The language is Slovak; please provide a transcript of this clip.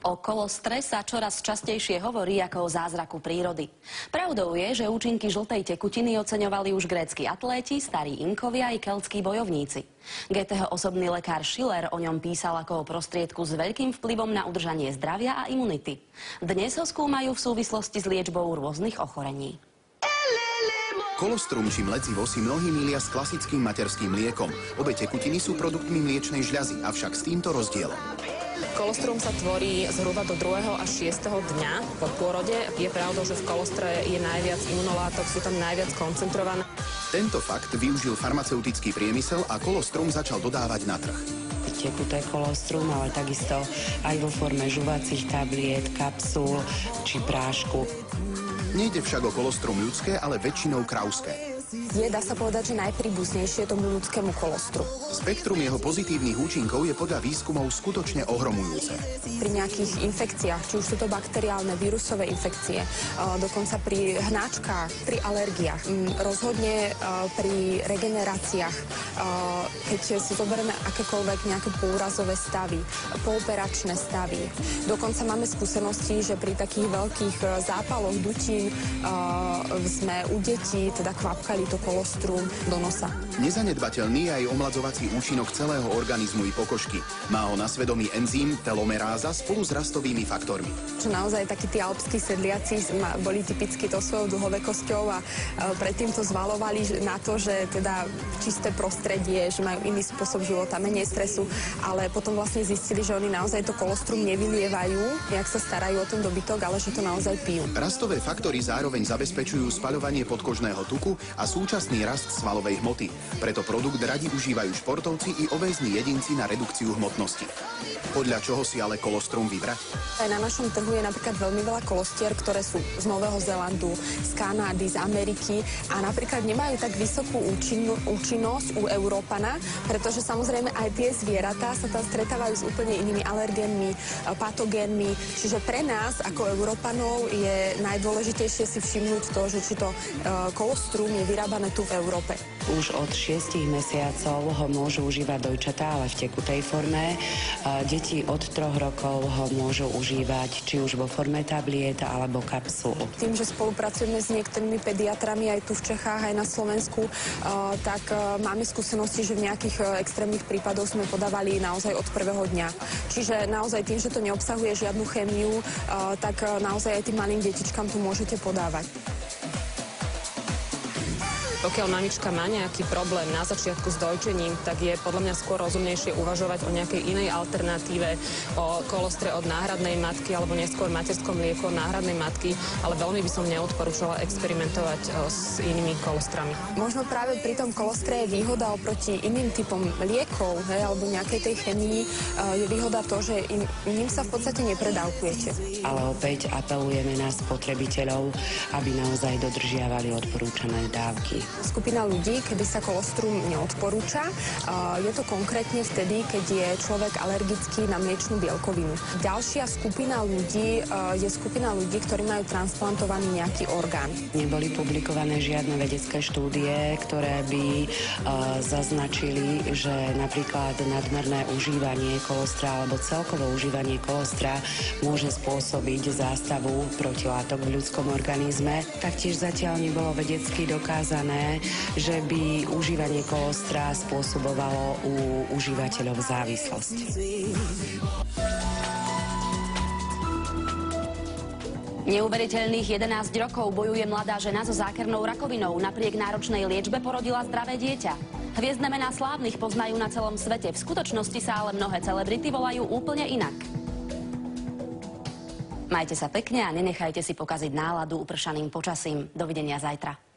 O kolostre sa čoraz častejšie hovorí ako o zázraku prírody. Pravdou je, že účinky žltej tekutiny oceňovali už grécki atléti, starí Inkovia i keľtskí bojovníci. Goetheho osobný lekár Schiller o ňom písal ako o prostriedku s veľkým vplyvom na udržanie zdravia a imunity. Dnes ho skúmajú v súvislosti s liečbou rôznych ochorení. Kolostrum či mledzivo si mnohí milia s klasickým materským mliekom. Obe tekutiny sú produktmi mliečnej žľazy, avšak s týmto rozdielom. Kolostrum sa tvorí zhruba do 2. až 6. dňa po pôrode. Je pravdou, že v kolostre je najviac imunolátok, sú tam najviac koncentrované. Tento fakt využil farmaceutický priemysel a kolostrum začal dodávať na trh. Tekuté kolostrum, ale takisto aj vo forme žuvacích tabliet, kapsul či prášku. Nejde však o kolostrum ľudské, ale väčšinou krauské. Je, dá sa povedať, že najpríbuznejšie tomu ľudskému kolostru. Spektrum jeho pozitívnych účinkov je podľa výskumov skutočne ohromujúce. Pri nejakých infekciách, či už sú to bakteriálne, vírusové infekcie, dokonca pri hnačkách, pri alergiách, rozhodne pri regeneráciách, keď si zoberieme akékoľvek nejaké poúrazové stavy, pooperačné stavy. Dokonca máme skúsenosti, že pri takých veľkých zápaloch dutín sme u detí teda kvapkali to kolostrum do nosa. Nezanedbateľný je aj omladzovací účinok celého organizmu i pokožky. Má ho na svedomí enzym telomeráza spolu s rastovými faktormi. Čo naozaj takí tí alpskí sedliaci boli typicky to svojou dlhovekosťou a predtým to zvalovali na to, že teda čisté prostredie, že majú iný spôsob života, menej stresu, ale potom vlastne zistili, že oni naozaj to kolostrum nevylievajú, jak sa starajú o ten dobytok, ale že to naozaj pijú. Rastové faktory zároveň zabezpečujú spaľovanie podkožného tuku a súčasný rast svalovej hmoty. Preto produkt radi užívajú športovci i obézni jedinci na redukciu hmotnosti. Podľa čoho si ale kolostrum vybrať? Aj na našom trhu je napríklad veľmi veľa kolostier, ktoré sú z Nového Zélandu, z Kanady, z Ameriky a napríklad nemajú tak vysokú účinnosť u Európana, pretože samozrejme aj tie zvieratá sa tam stretávajú s úplne inými alergénmi, patogénmi. Čiže pre nás ako Európanov je najdôležitejšie si všimnúť to, že či to kolostrum je vyrábané tu v Európe. Už od 6 mesiacov ho môžu užívať dojčatá, ale v tekutej forme. Deti od 3 rokov ho môžu užívať či už vo forme tabliet alebo kapsul. Tým, že spolupracujeme s niektorými pediatrami aj tu v Čechách, aj na Slovensku, tak máme skúsenosti, že v nejakých extrémnych prípadoch sme podávali naozaj od prvého dňa. Čiže naozaj tým, že to neobsahuje žiadnu chémiu, tak naozaj aj tým malým detičkám to môžete podávať. Pokiaľ mamička má nejaký problém na začiatku s dojčením, tak je podľa mňa skôr rozumnejšie uvažovať o nejakej inej alternatíve, o kolostre od náhradnej matky alebo neskôr materskom mlieku od náhradnej matky, ale veľmi by som neodporúčala experimentovať s inými kolostrami. Možno práve pri tom kolostre je výhoda oproti iným typom liekov, alebo nejakej tej chemii, je výhoda to, že ním sa v podstate nepredávkujete. Ale opäť apelujeme na spotrebiteľov, aby naozaj dodržiavali odporúčané dávky. Skupina ľudí, kedy sa kolostrum neodporúča, je to konkrétne vtedy, keď je človek alergický na mliečnú bielkovinu. Ďalšia skupina ľudí je skupina ľudí, ktorí majú transplantovaný nejaký orgán. Neboli publikované žiadne vedecké štúdie, ktoré by zaznačili, že napríklad nadmerné užívanie kolostra alebo celkové užívanie kolostra môže spôsobiť zástavu protilátok v ľudskom organizme. Taktiež zatiaľ nebolo vedecky dokázané, že by užívanie kolostra spôsobovalo u užívateľov závislosť. Neuveriteľných 11 rokov bojuje mladá žena so zákernou rakovinou. Napriek náročnej liečbe porodila zdravé dieťa. Hviezdne mená slávnych poznajú na celom svete. V skutočnosti sa ale mnohé celebrity volajú úplne inak. Majte sa pekne a nenechajte si pokaziť náladu upršaným počasím. Dovidenia zajtra.